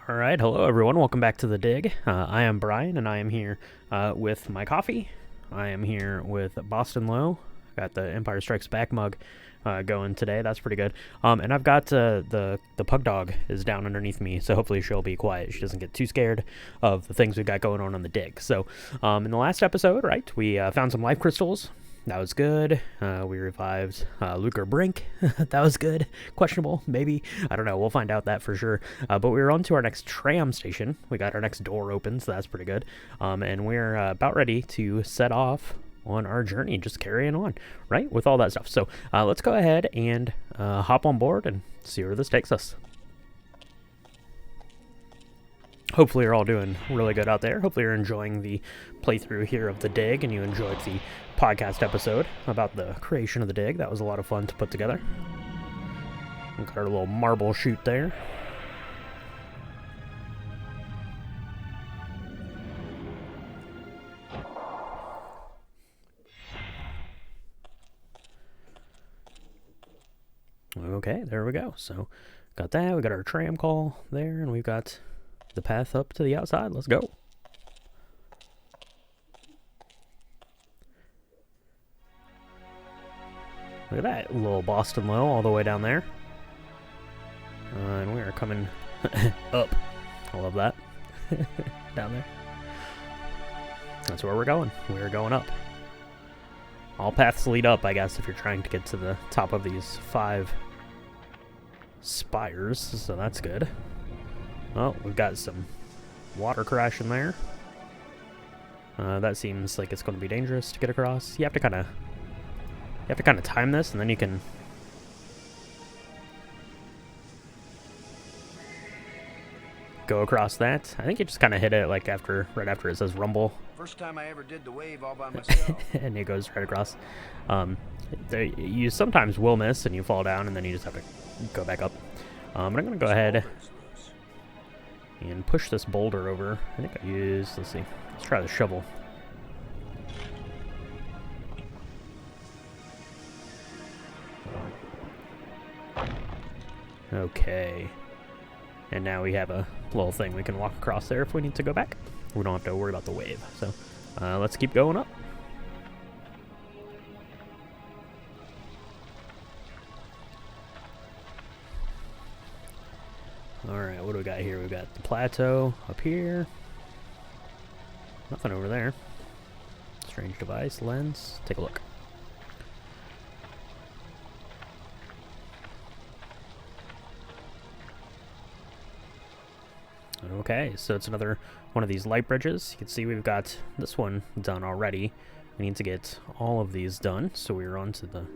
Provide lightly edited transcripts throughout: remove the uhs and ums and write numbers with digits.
All right, hello everyone. Welcome back to the Dig. I am Brian, and I am here with my coffee. I am here with Boston Low. Got the Empire Strikes Back mug going today. That's pretty good. And I've got the pug dog is down underneath me, so hopefully she'll be quiet. She doesn't get too scared of the things we've got going on the Dig. So in the last episode, right, we found some life crystals. That was good. We revived Luker Brink. That was good. Questionable, maybe. I don't know. We'll find out that for sure. But we're on to our next tram station. We got our next door open, so that's pretty good. And we're about ready to set off on our journey, just carrying on, right, with all that stuff. So let's go ahead and hop on board and see where this takes us. Hopefully you're all doing really good out there. Hopefully you're enjoying the playthrough here of the Dig, and you enjoyed the podcast episode about the creation of the Dig. That was a lot of fun to put together. We got our little marble chute there. Okay, there we go. So got that. We got our tram call there, and we've got the path up to the outside. Let's go. Look at that little Boston Low all the way down there. And we are coming up. I love that. Down there. That's where we're going. We're going up. All paths lead up, I guess, if you're trying to get to the top of these 5 spires. So that's good. Oh, we've got some water crashing there. That seems like it's going to be dangerous to get across. You have to kind of time this, and then you can go across that. I think you just kind of hit it like right after it says rumble. First time I ever did the wave all by myself. And it goes right across. You sometimes will miss and you fall down, and then you just have to go back up. But I'm going to go ahead and push this boulder over. I think I used, let's see, let's try the shovel. Okay. And now we have a little thing we can walk across there if we need to go back. We don't have to worry about the wave. So let's keep going up. Alright, what do we got here? We've got the plateau up here. Nothing over there. Strange device, lens. Take a look. Okay, so it's another one of these light bridges. You can see we've got this one done already. We need to get all of these done, so we're on to the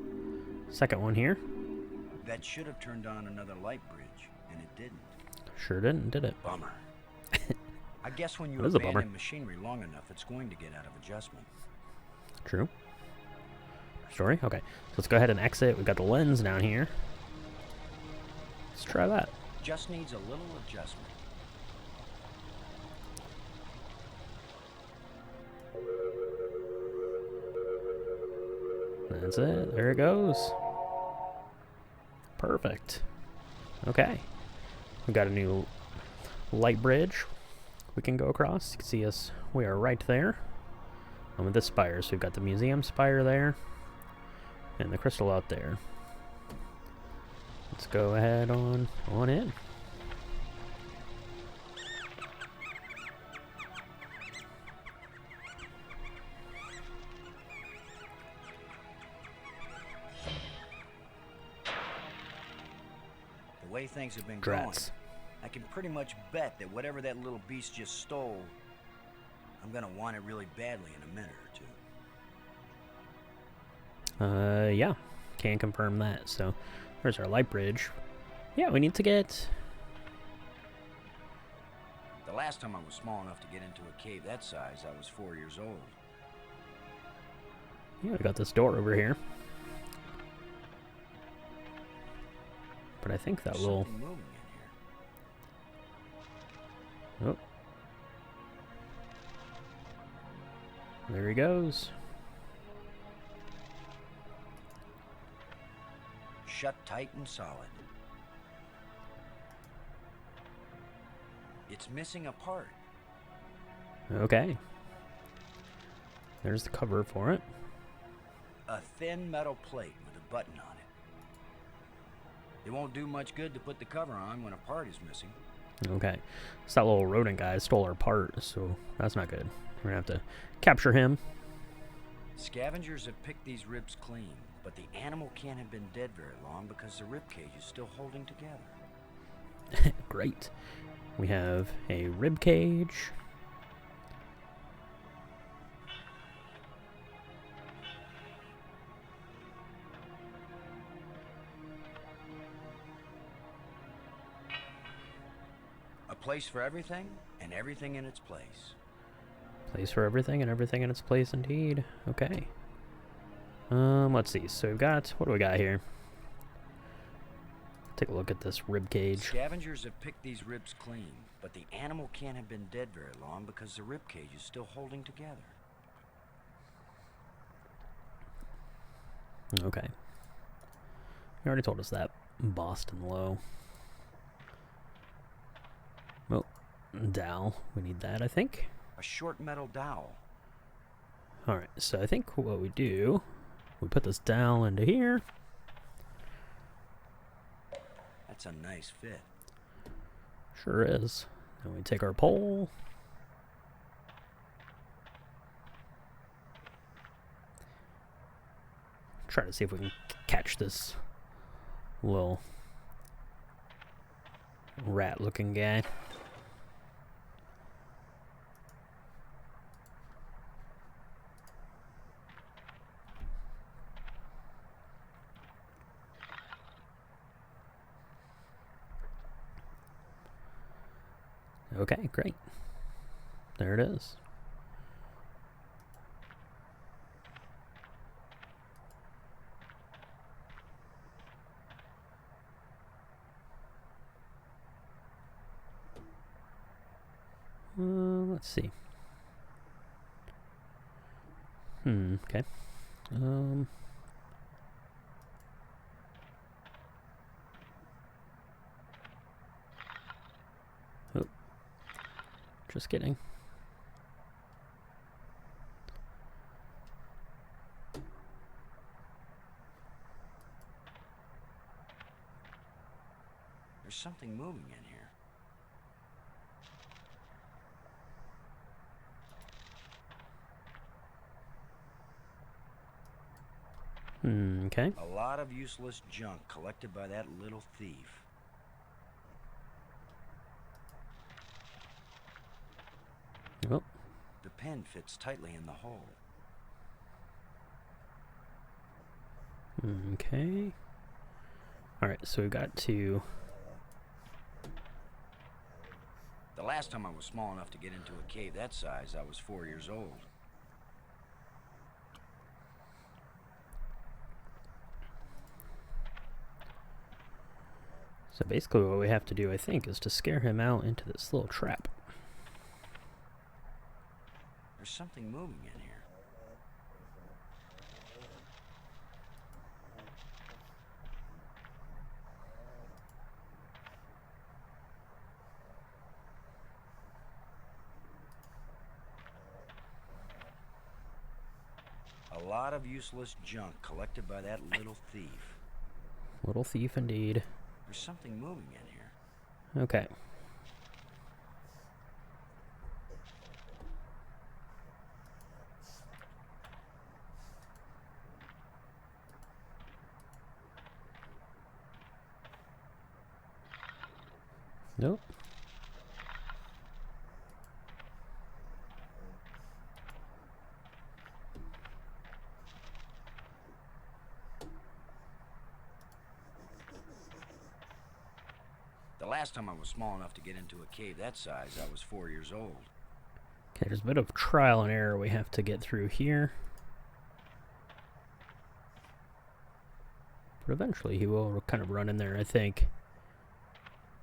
second one here. That should have turned on another light bridge, and it didn't. Sure didn't, did it? Bummer. I guess when you That is a bummer. abandon machinery long enough, it's going to get out of adjustment. True. Story? Okay, so let's go ahead and exit. We've got the lens down here. Let's try that. Just needs a little adjustment. That's it. There it goes. Perfect. Okay. We've got a new light bridge we can go across. You can see us. We are right there. And with this spire, so we've got the museum spire there and the crystal out there. Let's go ahead on in. The way things have been Drats. going, I can pretty much bet that whatever that little beast just stole, I'm gonna want it really badly in a minute or 2. Yeah, can confirm that. So there's our light bridge. Yeah, we need to get. The last time I was small enough to get into a cave that size, I was 4 years old. Yeah, we got this door over here. But I think that There's will. something moving in here. Oh. There he goes. Shut tight and solid. It's missing a part. Okay. There's the cover for it. A thin metal plate with a button on it. It won't do much good to put the cover on when a part is missing. Okay. So that little rodent guy stole our part, so that's not good. We're gonna have to capture him. Scavengers have picked these ribs clean, but the animal can't have been dead very long because the rib cage is still holding together. Great. We have a rib cage. A place for everything, and everything in its place. Place for everything and everything in its place, indeed. Okay. Let's see. So we've got, what do we got here? Take a look at this rib cage. Scavengers have picked these ribs clean, but the animal can't have been dead very long because the rib cage is still holding together. Okay. You already told us that. Boston Low. Oh, dowel. We need that, I think. A short metal dowel. Alright, so I think what we do, we put this dowel into here. That's a nice fit. Sure is. And we take our pole. Try to see if we can catch this little rat-looking guy. Okay, great. There it is. Let's see. Okay. Oh. Just kidding. There's something moving in here. Okay. A lot of useless junk collected by that little thief. Well. The pen fits tightly in the hole. Okay. Alright, so we've got to... The last time I was small enough to get into a cave that size, I was 4 years old. So basically what we have to do, I think, is to scare him out into this little trap. There's something moving in here. A lot of useless junk collected by that little thief. Little thief indeed. There's something moving in here. Okay. Nope. The last time I was small enough to get into a cave that size, I was 4 years old. Okay, there's a bit of trial and error we have to get through here. But eventually he will kind of run in there, I think.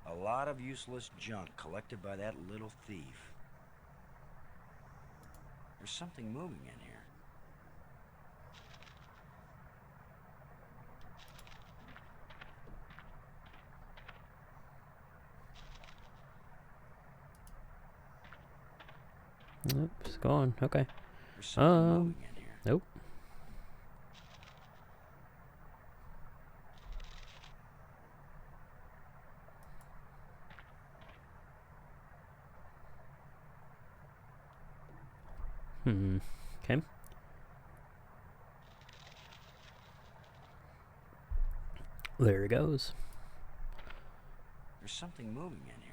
A lot of useless junk collected by that little thief. There's something moving in here. Nope, it's gone. Okay. There's something moving in here. Nope. Okay. There it goes. There's something moving in here.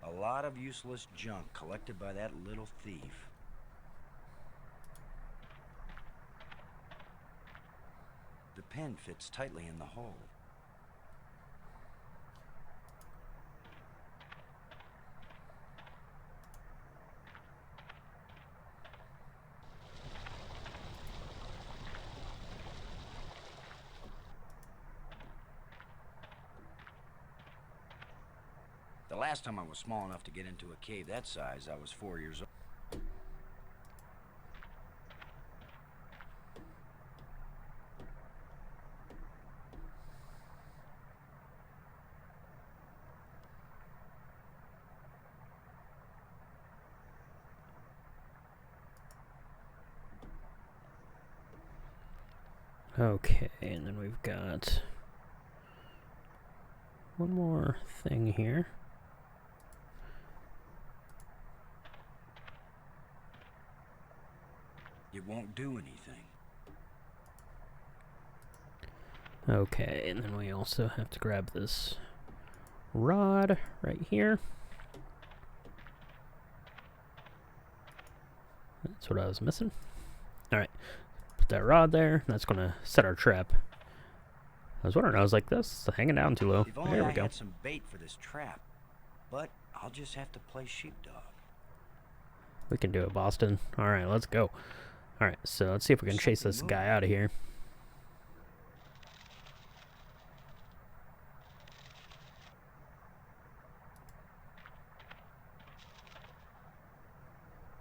A lot of useless junk collected by that little thief. The pen fits tightly in the hole. The last time I was small enough to get into a cave that size, I was 4 years old. Okay, and then we've got one more thing here. It won't do anything. Okay, and then we also have to grab this rod right here. That's what I was missing. Alright, put that rod there. That's going to set our trap. I was wondering, I was like, this is hanging down too low. If only There we I go. had some bait for this trap, but I'll just have to play sheepdog. We can do it, Boston. Alright, let's go. Alright, so let's see if we can chase this guy out of here.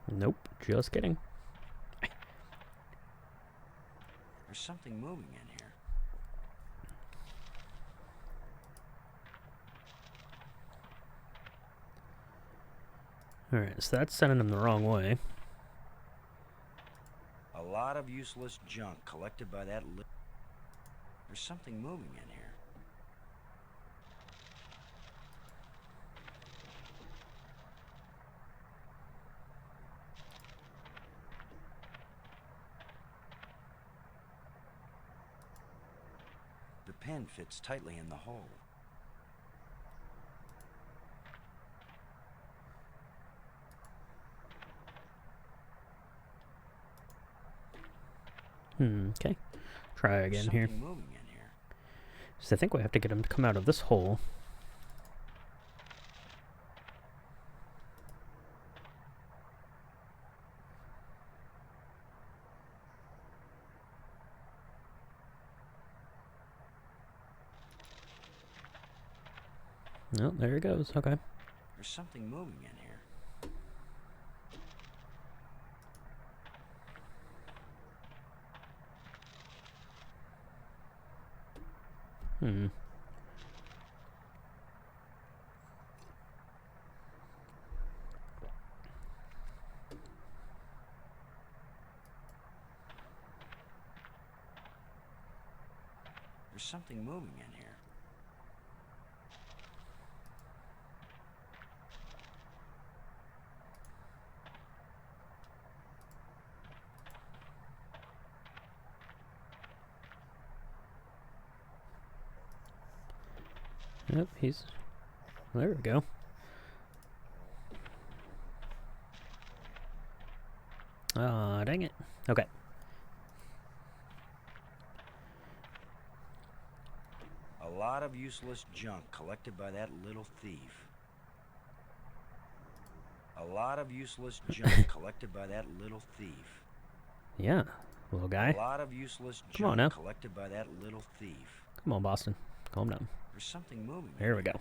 Nope, just kidding. There's something moving in here. Alright, so that's sending him the wrong way. A lot of useless junk collected by that There's something moving in here. The pen fits tightly in the hole. Okay. Try again here. Something moving in here. So I think we have to get him to come out of this hole. No, there he goes. Okay. There's something moving in here. There's something moving in here. Yep, he's... There we go. Ah, dang it. Okay. A lot of useless junk collected by that little thief. A lot of useless junk collected by that little thief. Yeah, little guy. A lot of useless Come on junk now. collected by that little thief. Come on, Boston. Calm down. There's something moving. There we go.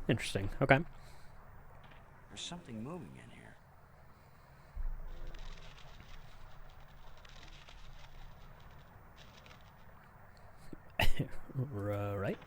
Interesting. Okay. There's something moving in here. Right.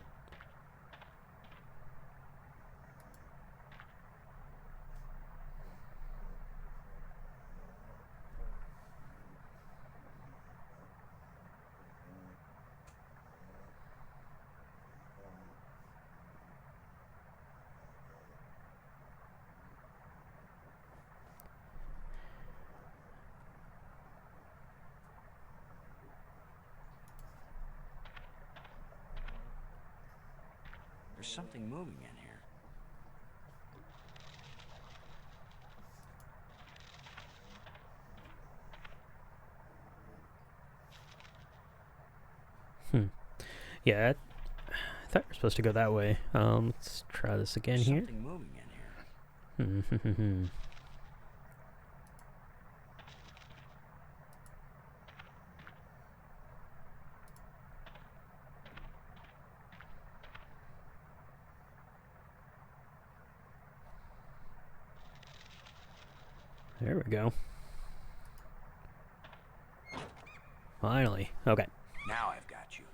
There's something moving in here. Yeah, I thought you were supposed to go that way. Let's try this again There's here. something moving in here. There we go. Finally. Okay. Now I've got you.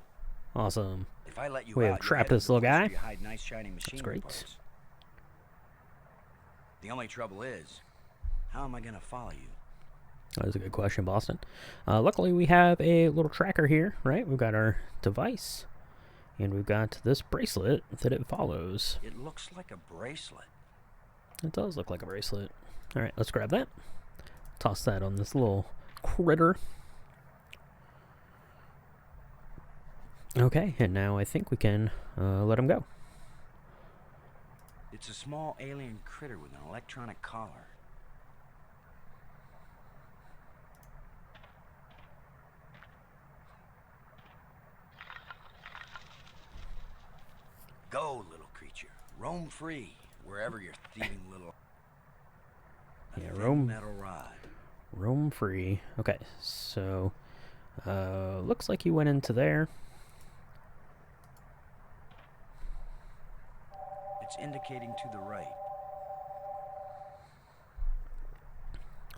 Awesome. If I let you We have out, you'll trapped head this into a little place guy. where you hide nice shiny machinery great. parts. The only trouble is, how am I gonna follow you? That was a good question, Boston. Luckily, we have a little tracker here, right? We've got our device, and we've got this bracelet that it follows. It looks like a bracelet. It does look like a bracelet. All right, let's grab that. Toss that on this little critter. Okay, and now I think we can let him go. It's a small alien critter with an electronic collar. Go, little creature. Roam free, wherever you're thieving little... Yeah, thin roam. metal rod. Roam free. Okay, so looks like you went into there. It's indicating to the right.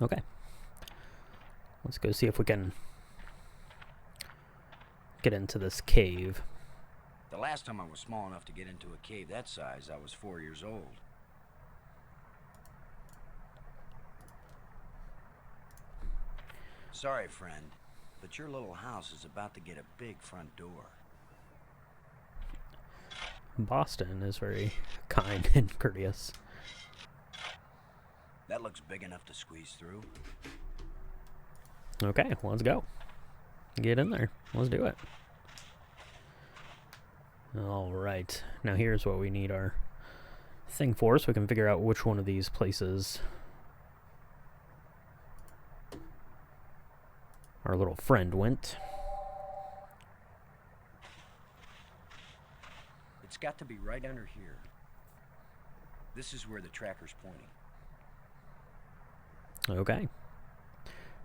Okay. Let's go see if we can get into this cave. The last time I was small enough to get into a cave that size, I was 4 years old. Sorry, friend, but your little house is about to get a big front door. Boston is very kind and courteous. That looks big enough to squeeze through. Okay, let's go. Get in there. Let's do it. Alright, now here's what we need our thing for, so we can figure out which one of these places our little friend went. It's got to be right under here. This is where the tracker's pointing. Okay.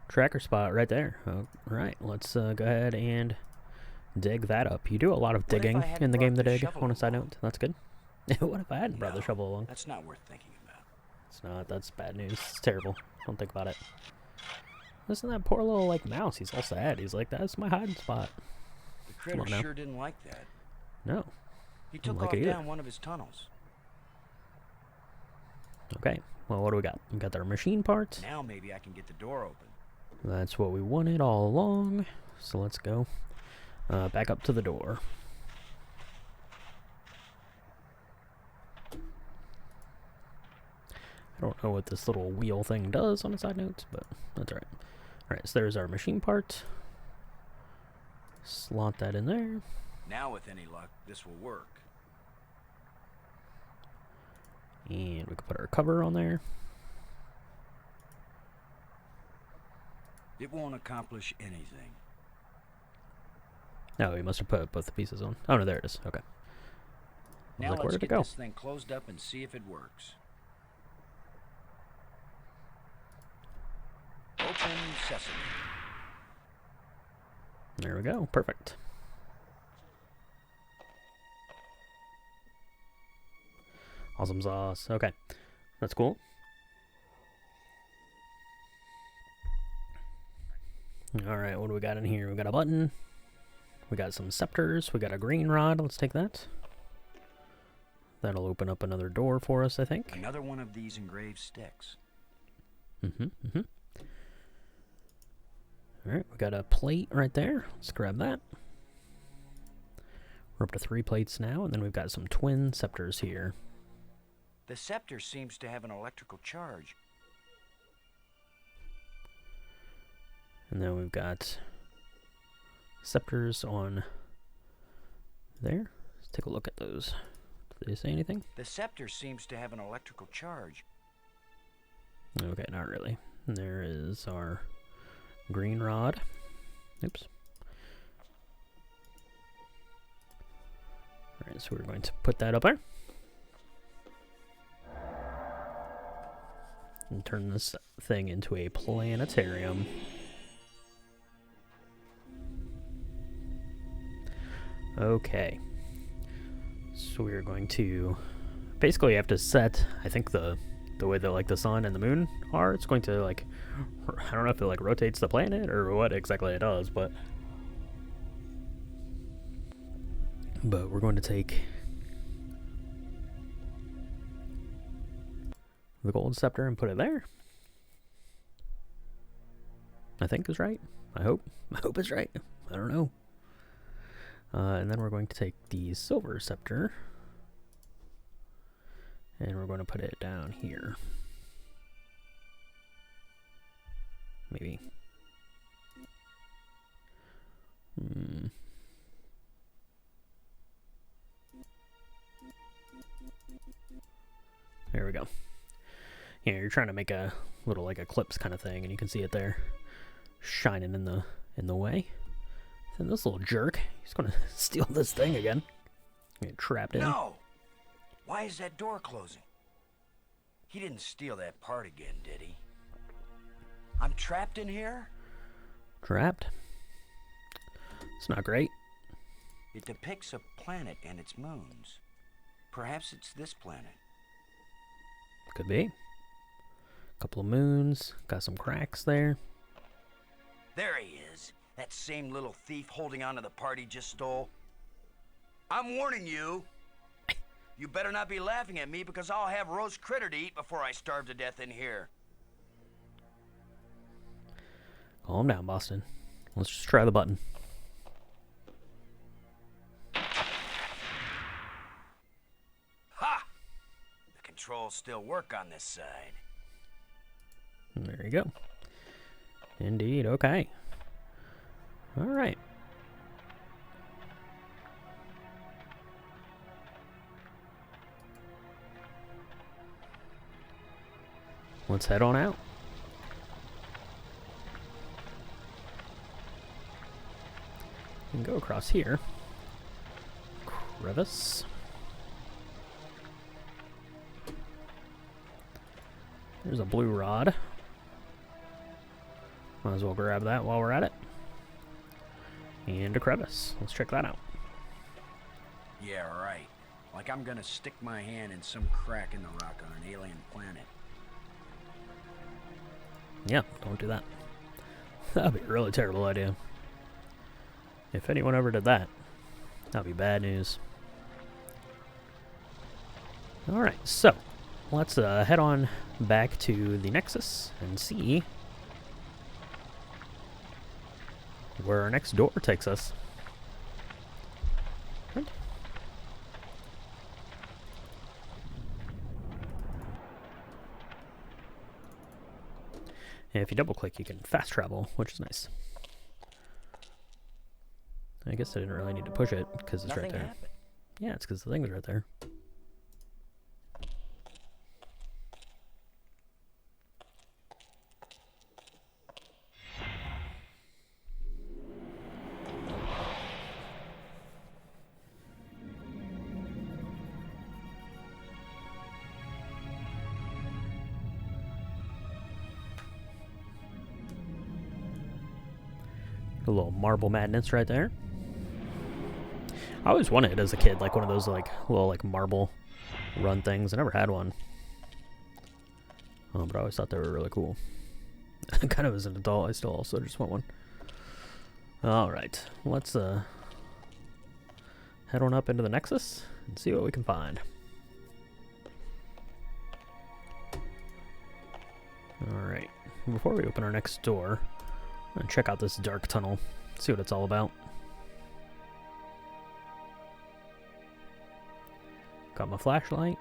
Tracker spot right there. Alright, let's go ahead and dig that up. You do a lot of What if I digging hadn't in the brought game, The the Dig, shovel on a side along? note. That's good. What if I hadn't brought the No, shovel along? That's not worth thinking about. It's not. That's bad news. It's terrible. Don't think about it. Listen to that poor little, like, mouse. He's all sad. He's like, that's my hiding spot. The critter on now. sure didn't like that. No. He took like off it either. down one of his tunnels. Okay. Well, what do we got? We got our machine parts. Now maybe I can get the door open. That's what we wanted all along. So let's go back up to the door. I don't know what this little wheel thing does on the side notes, but that's alright. Alright, so there's our machine part. Slot that in there. Now with any luck, this will work. And we can put our cover on there. It won't accomplish anything. No, we must have put both the pieces on. Oh, no, there it is. Okay. I was Now like, where let's did it get go? this thing closed up and see if it works. Open sesame. There we go. Perfect. Awesome sauce. Okay. That's cool. Alright, what do we got in here? We got a button. We got some scepters. We got a green rod. Let's take that. That'll open up another door for us, I think. Another one of these engraved sticks. Alright, we got a plate right there. Let's grab that. We're up to 3 plates now, and then we've got some twin scepters here. The scepter seems to have an electrical charge. And then we've got scepters on there. Let's take a look at those. Did they say anything? The scepter seems to have an electrical charge. Okay, not really. And there is our green rod. Oops. Alright, so we're going to put that up there. And turn this thing into a planetarium. Okay. So we're going to basically have to set, I think, the way that like the sun and the moon are. It's going to like, I don't know if it like rotates the planet or what exactly it does, but we're going to take the gold scepter and put it there. I think is right. I hope it's right. I don't know. And then we're going to take the silver scepter and we're going to put it down here. Maybe. There we go. Yeah, you're trying to make a little like eclipse kind of thing, and you can see it there shining in the way. And this little jerk, he's gonna steal this thing again. Get trapped in. No! Why is that door closing? He didn't steal that part again, did he? I'm trapped in here? Trapped? It's not great. It depicts a planet and its moons. Perhaps it's this planet. Could be. Couple of moons. Got some cracks there. There he is. That same little thief holding on to the part he just stole. I'm warning you. You better not be laughing at me because I'll have roast critter to eat before I starve to death in here. Calm down, Boston. Let's just try the button. Ha! The controls still work on this side. There you go. Indeed, okay. Alright. Let's head on out. We can go across here. Crevice. There's a blue rod. Might as well grab that while we're at it. And a crevice. Let's check that out. Yeah, right. Like I'm gonna stick my hand in some crack in the rock on an alien planet. Yeah, don't do that. That'd be a really terrible idea. If anyone ever did that, that'd be bad news. Alright, so let's head on back to the Nexus and see where our next door takes us. Right. And if you double click, you can fast travel, which is nice. I guess I didn't really need to push it because it's right there. Happened. Yeah, it's because the thing was right there. A little marble madness right there. I always wanted as a kid, like one of those like little like marble run things. I never had one. But I always thought they were really cool. Kind of as an adult, I still also just want one. Alright, let's head on up into the Nexus and see what we can find. Alright, before we open our next door, I'm gonna check out this dark tunnel, see what it's all about. Got my flashlight.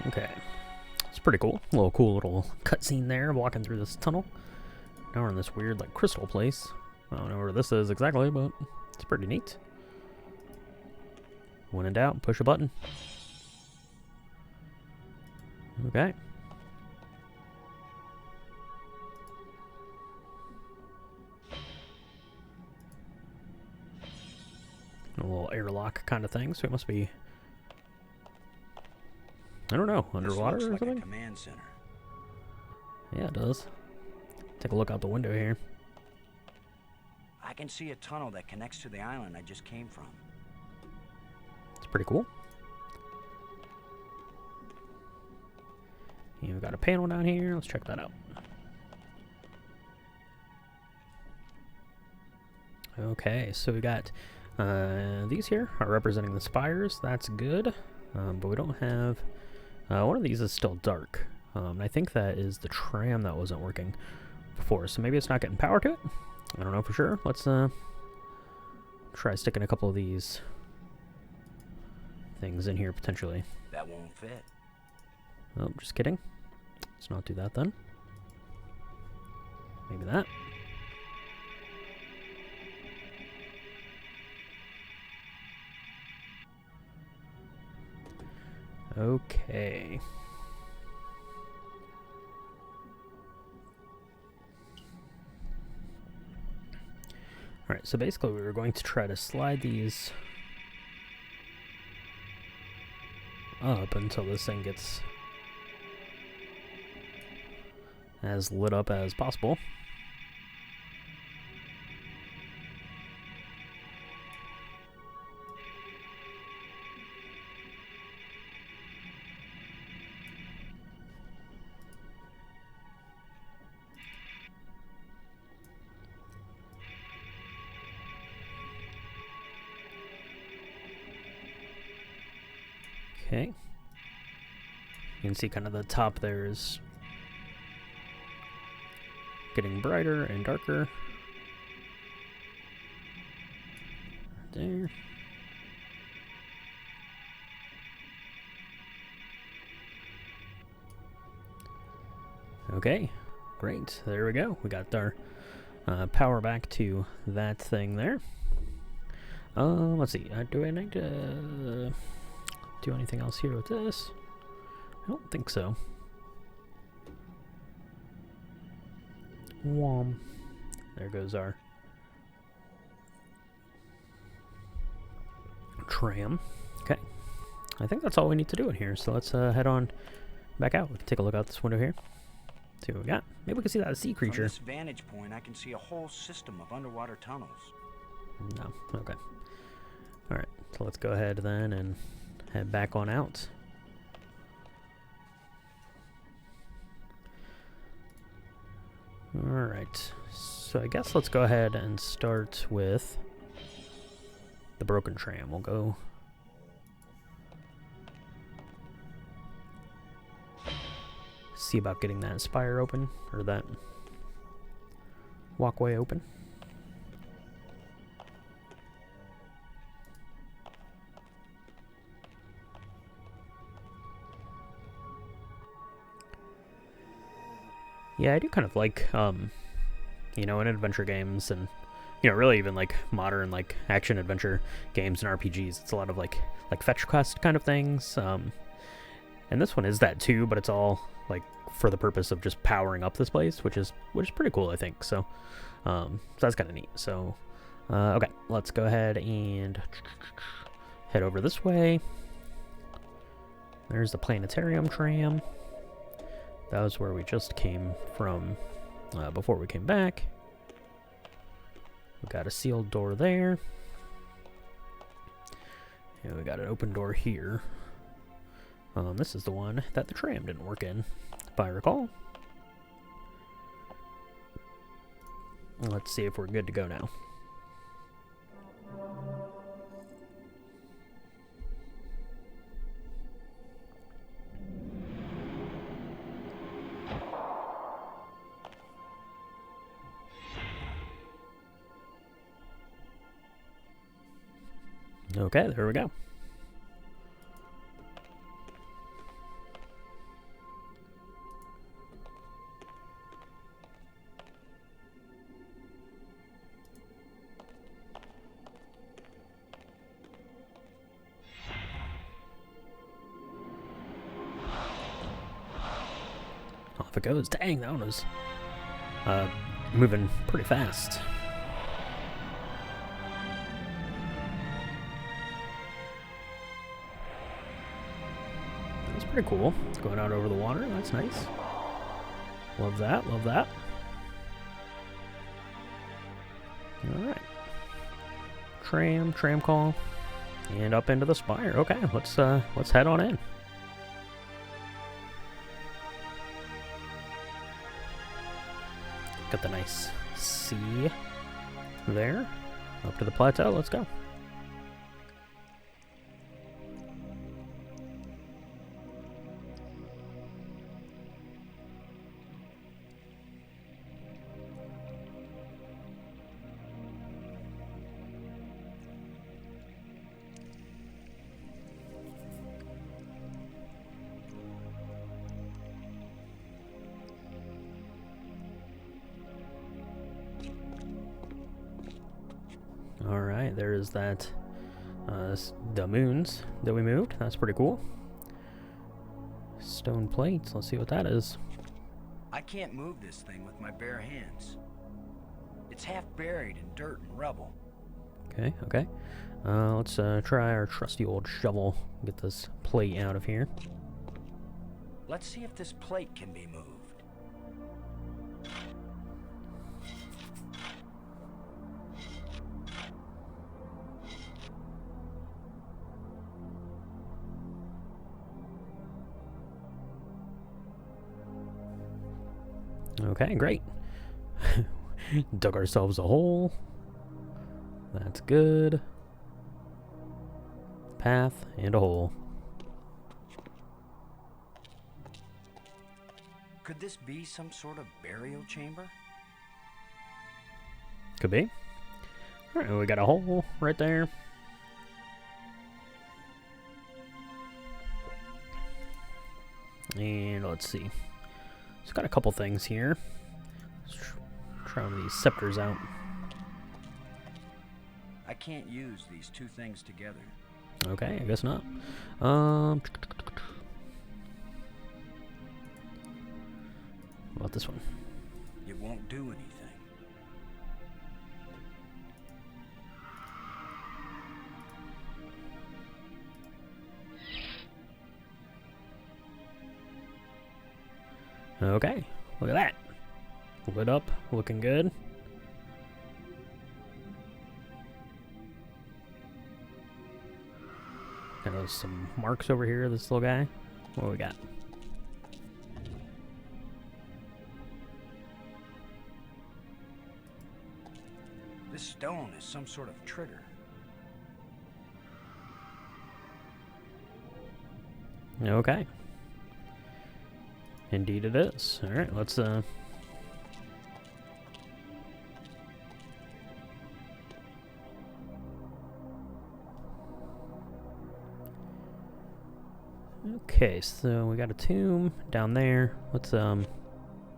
Okay, it's pretty cool. A little cool little cutscene there, walking through this tunnel. Now we're in this weird, like, crystal place. I don't know where this is exactly, but it's pretty neat. When in doubt, push a button. Okay. A little airlock kind of thing, so it must be, I don't know, underwater or something? Like a command center. Yeah, it does. Take a look out the window here. I can see a tunnel that connects to the island I just came from. It's pretty cool. Yeah, we've got a panel down here. Let's check that out. Okay, so we got these here are representing the spires. That's good, but we don't have... one of these is still dark. I think that is the tram that wasn't working before, so maybe it's not getting power to it. I don't know for sure. Let's try sticking a couple of these things in here potentially. That won't fit. Oh, just kidding. Let's not do that then. Maybe that. Okay. Alright, so basically we were going to try to slide these up until this thing gets as lit up as possible. Okay. You can see kind of the top there is getting brighter and darker. Right there. Okay, great. There we go. We got our power back to that thing there. Let's see. Do I need to do anything else here with this? I don't think so. Whom. There goes our tram. Okay. I think that's all we need to do in here, so let's head on back out. We can take a look out this window here. See what we got. Maybe we can see that sea creature. From this vantage point, I can see a whole system of underwater tunnels. No. Okay. Alright, so let's go ahead then and head back on out. Alright, so I guess let's go ahead and start with the broken tram. We'll go see about getting that spire open, or that walkway open. Yeah, I do kind of like, you know, in adventure games and, you know, really even like modern like action adventure games and RPGs, it's a lot of like fetch quest kind of things. And this one is that too, but it's all like for the purpose of just powering up this place, which is pretty cool, I think. So, so that's kind of neat. So, okay, let's go ahead and head over this way. There's the planetarium tram. That was where we just came from before we came back. We got a sealed door there. And we got an open door here. This is the one that the tram didn't work in, if I recall. Let's see if we're good to go now. Okay, there we go. Off it goes. Dang, that one was moving pretty fast. That's pretty cool. It's going out over the water. That's nice. Love that. Love that. All right. Tram call, and up into the spire. Okay, let's head on in. Got the nice sea there. Up to the plateau. Let's go. Alright, there's that, the moons that we moved. That's pretty cool. Stone plates, let's see what that is. I can't move this thing with my bare hands. It's half buried in dirt and rubble. Okay. Let's try our trusty old shovel. Get this plate out of here. Let's see if this plate can be moved. Okay, great. Dug ourselves a hole. That's good. Path and a hole. Could this be some sort of burial chamber? Could be. Alright, we got a hole right there. And let's see. It's got a couple things here. Let's try one of these scepters out. I can't use these two things together. Okay, I guess not. What about this one? It won't do anything. Okay, look at that. Lit up, looking good. And there's some marks over here, this little guy. What do we got? This stone is some sort of trigger. Okay. Indeed it is. Alright, let's Okay, so we got a tomb down there. Let's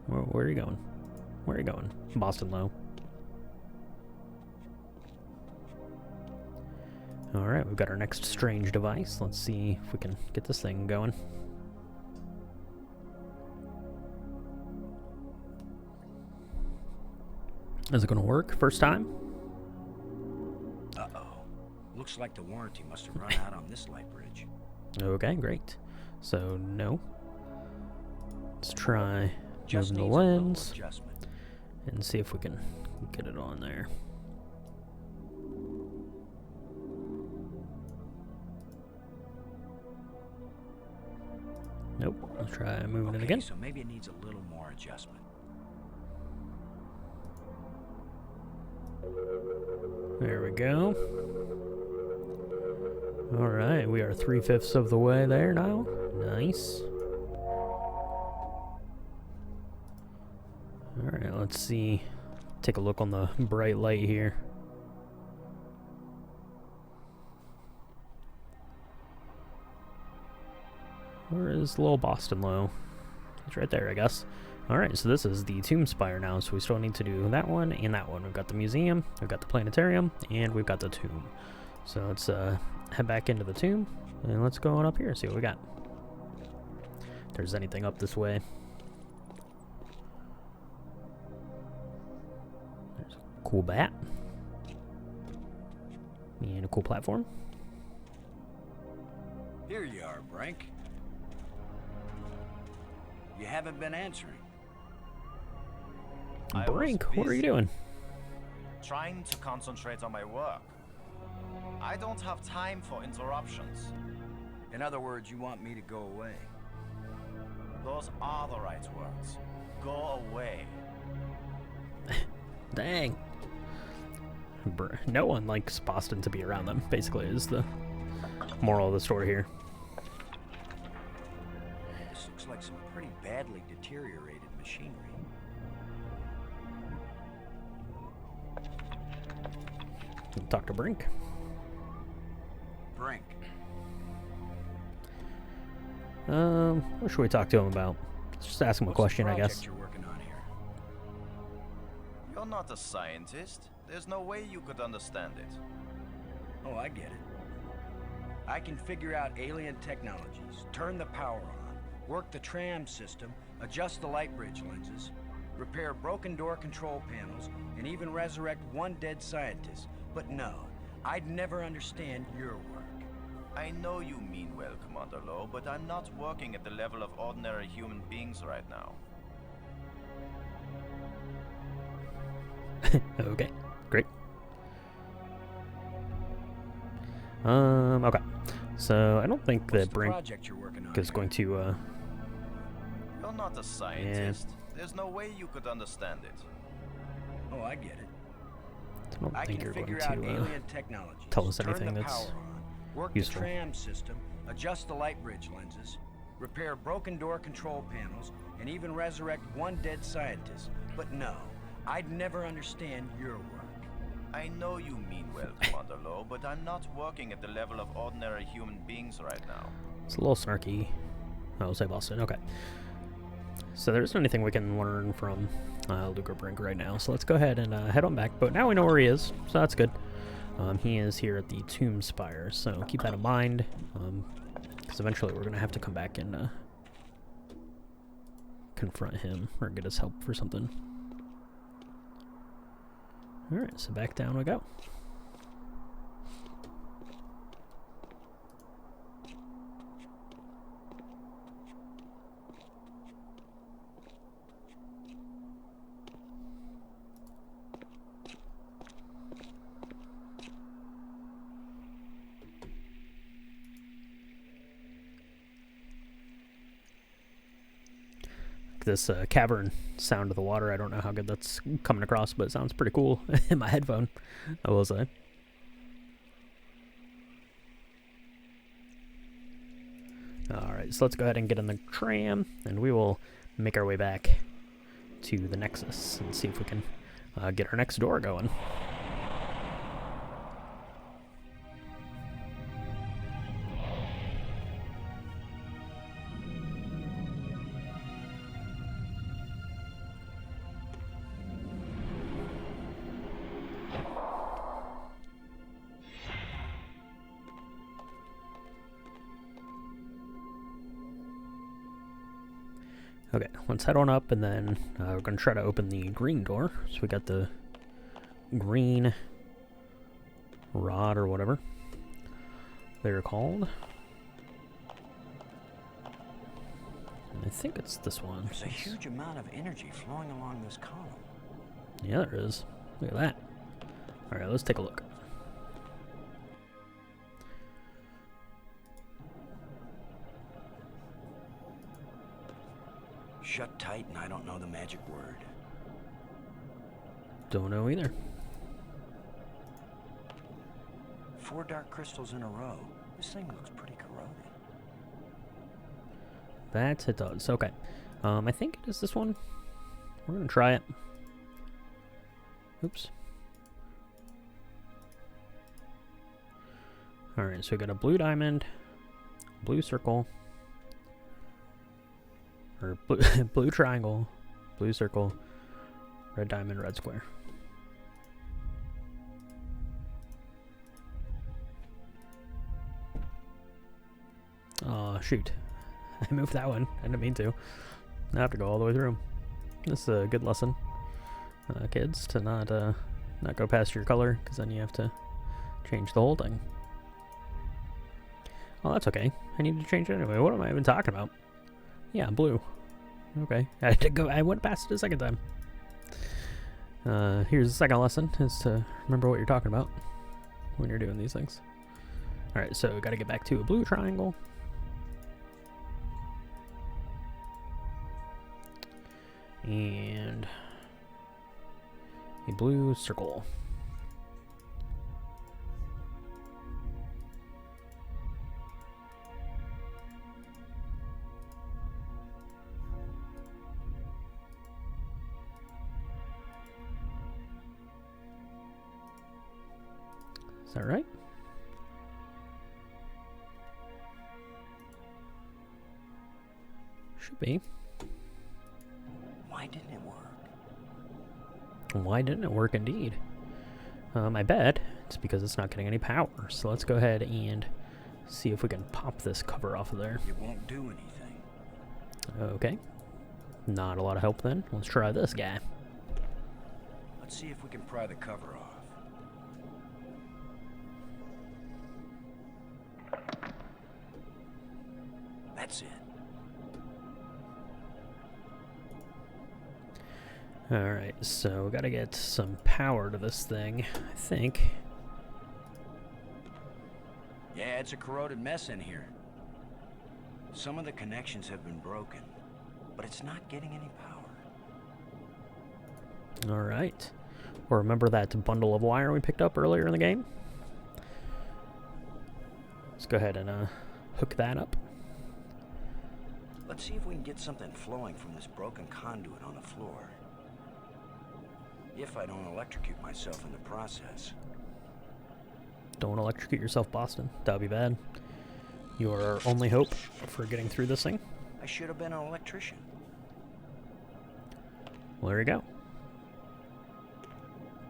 Where are you going? Where are you going? Boston Low. Alright, we've got our next strange device. Let's see if we can get this thing going. Is it going to work first time? Uh-oh. Looks like the warranty must have run out on this light bridge. Okay, great. So, no. Let's try Just moving the needs a little lens adjustment. and see if we can get it on there. Nope. Let's try moving it again. So maybe it needs a little more adjustment. There we go. Alright, we are 3/5 of the way there now. Nice. Alright, let's see. Take a look on the bright light here. Where is little Boston Low? It's right there, I guess. Alright, so this is the tomb spire now, so we still need to do that one and that one. We've got the museum, we've got the planetarium, and we've got the tomb. So let's head back into the tomb, and let's go on up here and see what we got. If there's anything up this way. There's a cool bat. And a cool platform. Here you are, Brink. You haven't been answering. Brink, what are you doing? Trying to concentrate on my work. I don't have time for interruptions. In other words, you want me to go away. Those are the right words. Go away. Dang. No one likes Boston to be around them, basically, is the moral of the story here. This looks like some pretty badly deteriorated machinery. Dr. Brink. Brink. What should we talk to him about? Let's just ask him a What's the question, I project guess. you're working on here? You're not a scientist. There's no way you could understand it. Oh, I get it. I can figure out alien technologies, turn the power on, work the tram system, adjust the light bridge lenses, repair broken door control panels, and even resurrect one dead scientist. But no, I'd never understand your work. I know you mean well, Commander Lowe, but I'm not working at the level of ordinary human beings right now. Okay, great. Okay. So I don't think What's that the Brink project you're working on is here? going to, You're not a scientist. There's no way you could understand it. Oh, I get it. I don't I think can you're going figure to out alien technologies, tell us turn anything the that's power on, work useful. the tram system, adjust the light bridge lenses, repair broken door control panels, and even resurrect one dead scientist. But no, I'd never understand your work. I know you mean well, Commander Lowe, but I'm not working at the level of ordinary human beings right now. It's a little snarky. I'll say Boston. Okay. So there isn't anything we can learn from Luca Brink right now. So let's go ahead and head on back. But now we know where he is, so that's good. He is here at the tomb spire, so keep that in mind. Because eventually we're going to have to come back and confront him or get his help for something. Alright, so back down we go. This cavern sound of the water, I don't know how good that's coming across, but it sounds pretty cool in my headphone, I will say. Alright, so let's go ahead and get in the tram, and we will make our way back to the Nexus and see if we can get our next door going. Okay, let's head on up, and then we're going to try to open the green door. So we got the green rod or whatever they're called. And I think it's this one. There's a huge amount of energy flowing along this column. Yeah, there is. Look at that. Alright, let's take a look. Shut tight, and I don't know the magic word. Don't know either. 4 dark crystals in a row. This thing looks pretty corroded. That it does. Okay. I think it is this one. We're gonna try it. Oops. Alright, so we got a blue diamond, blue circle, or blue, blue triangle, blue circle, red diamond, red square. Oh, shoot. I moved that one. I didn't mean to. I have to go all the way through. This is a good lesson, kids, to not go past your color, because then you have to change the whole thing. Oh, that's okay. I need to change it anyway. What am I even talking about? Yeah, blue. Okay. I did go. I went past it a second time. Here's the second lesson, is to remember what you're talking about when you're doing these things. Alright, so we gotta get back to a blue triangle. And a blue circle. Is that right? Should be. Why didn't it work? Why didn't it work indeed? I bet it's because it's not getting any power. So let's go ahead and see if we can pop this cover off of there. It won't do anything. Okay. Not a lot of help then. Let's try this guy. Let's see if we can pry the cover off. That's it. Alright, so we gotta get some power to this thing, I think. Yeah, it's a corroded mess in here. Some of the connections have been broken, but it's not getting any power. Alright. Or remember that bundle of wire we picked up earlier in the game? Let's go ahead and hook that up. Let's see if we can get something flowing from this broken conduit on the floor. If I don't electrocute myself in the process. Don't electrocute yourself, Boston. That would be bad. You are our only hope for getting through this thing. I should have been an electrician. Well, there you go.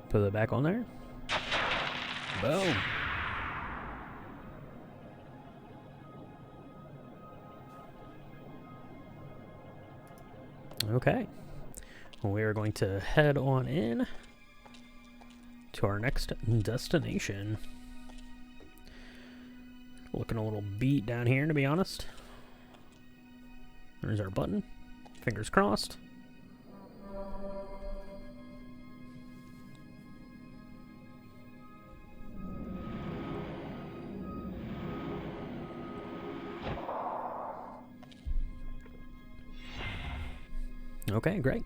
Put it back on there. Boom. Okay. We are going to head on in to our next destination. Looking a little beat down here, to be honest. There's our button. Fingers crossed. Okay, great.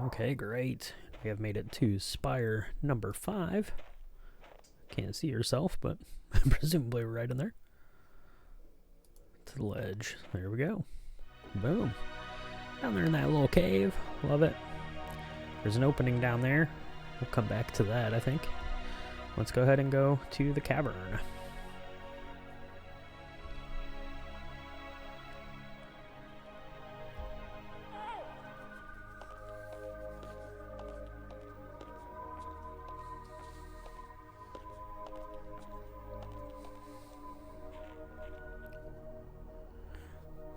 Okay, great. We have made it to spire number 5. Can't see yourself, but presumably we're right in there. To the ledge. There we go. Boom. Down there in that little cave. Love it. There's an opening down there. We'll come back to that, I think. Let's go ahead and go to the cavern.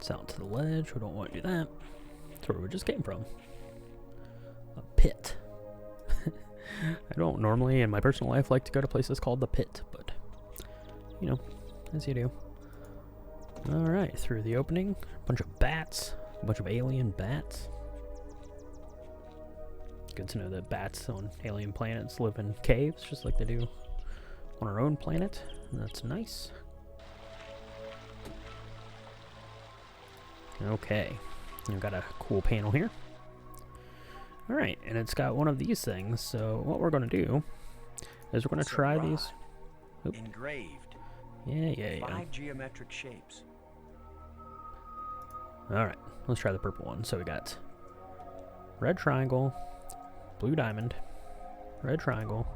It's out to the ledge. We don't want to do that. That's where we just came from. A pit. I don't normally, in my personal life, like to go to places called the pit, but, you know, as you do. Alright, through the opening. A bunch of bats. A bunch of alien bats. Good to know that bats on alien planets live in caves, just like they do on our own planet. That's nice. Okay, I've got a cool panel here. Alright, and it's got one of these things, so what we're going to do is we're going to try these. Oop. Engraved. Yeah. 5 geometric shapes. Alright, let's try the purple one. So we got red triangle, blue diamond, red triangle,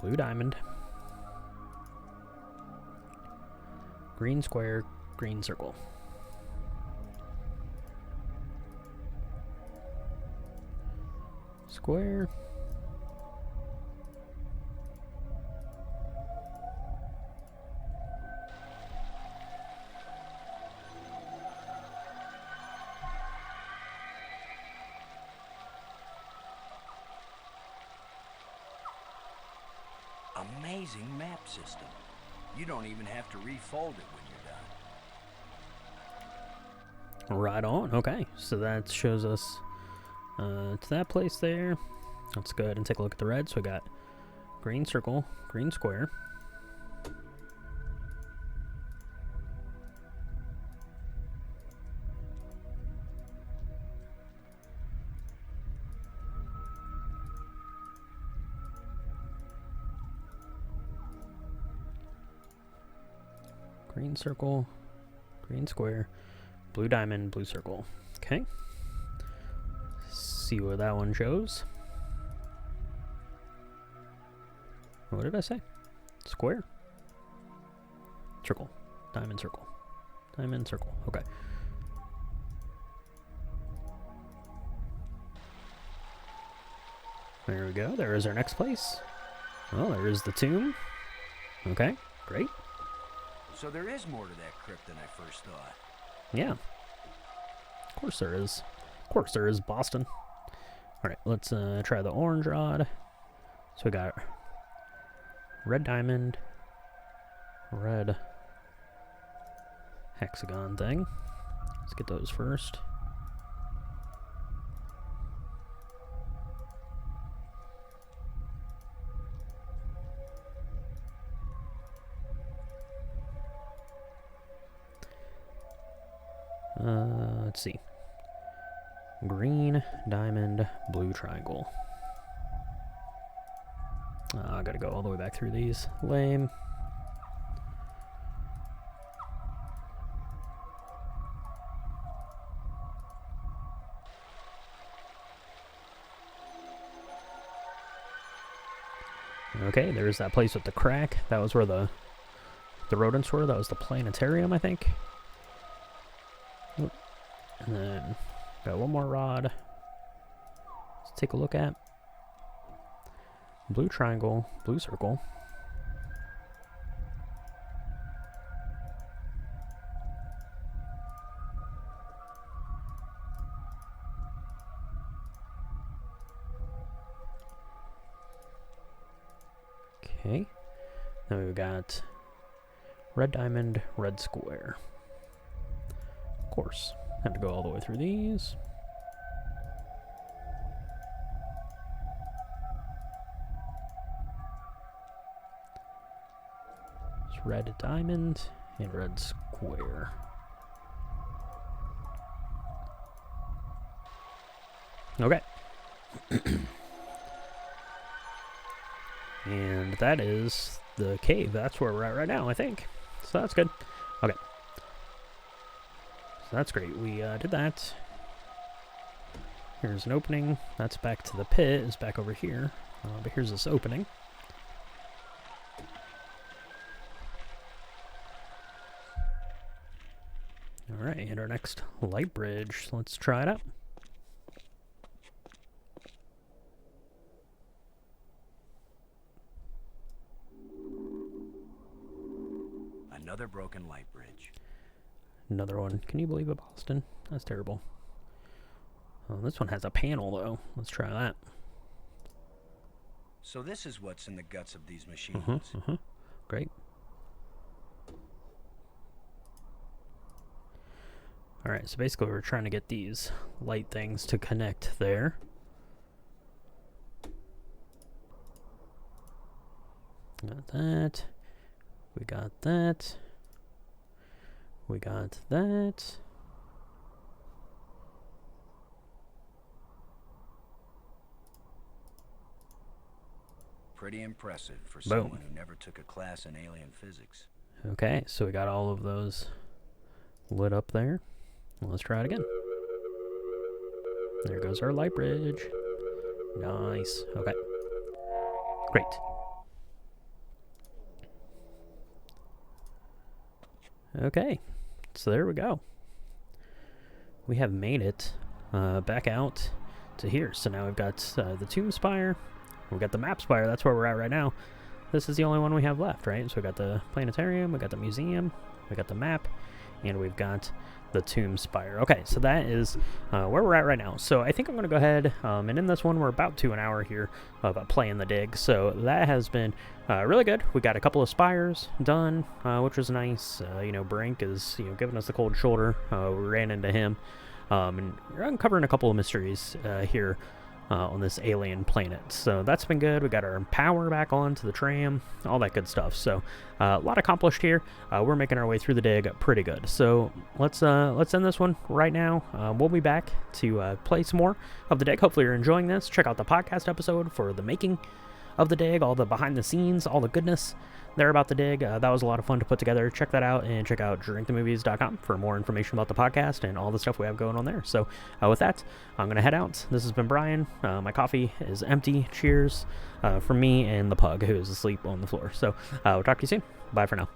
blue diamond, green square, green circle. Square. Amazing map system. You don't even have to refold it when you're done. Right on. Okay, so that shows us to that place there. Let's go ahead and take a look at the red. So we got green circle, green square. Green circle, green square, blue diamond, blue circle. Okay. See what that one shows. What did I say? Square? Circle. Diamond circle. Diamond circle. Okay. There we go. There is our next place. Well, there is the tomb. Okay, great. So there is more to that crypt than I first thought. Yeah. Of course there is. Of course there is, Boston. Alright, let's try the orange rod. So we got red diamond, red hexagon thing. Let's get those first. Let's see. Green, diamond, blue triangle. I gotta go all the way back through these. Lame. Okay, there's that place with the crack. That was where the rodents were. That was the planetarium, I think. Oop. And then got one more rod. Let's take a look at blue triangle, blue circle. Okay. Then we've got red diamond, red square. Of course. Have to go all the way through these. It's red diamond and red square. Okay. And that is the cave. That's where we're at right now, I think. So that's good. Okay. So that's great. We did that. Here's an opening. That's back to the pit. It's back over here. But here's this opening. Alright, and our next light bridge. Let's try it out. Another broken light bridge. Another one. Can you believe it, Boston? That's terrible. Oh, this one has a panel, though. Let's try that. So this is what's in the guts of these machines. Great. Alright, so basically we're trying to get these light things to connect there. Got that. We got that. We got that. Pretty impressive for Boom. someone who never took a class in alien physics. Okay, so we got all of those lit up there. Well, let's try it again. There goes our light bridge. Nice. Okay. Great. Okay, so there we go. We have made it back out to here. So now we've got the tomb spire. We've got the map spire. That's where we're at right now. This is the only one we have left, right? So we got the planetarium, we got the museum, we got the map, and we've got the tomb spire. Okay, so that is where we're at right now. So I think I'm going to go ahead and in this one, we're about to an hour here of playing the dig. So that has been really good. We got a couple of spires done, which was nice. You know, Brink is giving us the cold shoulder. We ran into him, and we're uncovering a couple of mysteries here on this alien planet. So that's been good. We got our power back on to the tram, all that good stuff. So a lot accomplished here. We're making our way through the dig pretty good. So let's end this one right now. We'll be back to play some more of the dig. Hopefully you're enjoying this. Check out the podcast episode for the making of the dig, all the behind the scenes, all the goodness there about the dig. That was a lot of fun to put together. Check that out, and check out drinkthemovies.com for more information about the podcast and all the stuff we have going on there. So with that, I'm going to head out. This has been Brian. My coffee is empty. Cheers from me and the pug who is asleep on the floor. So we'll talk to you soon. Bye for now.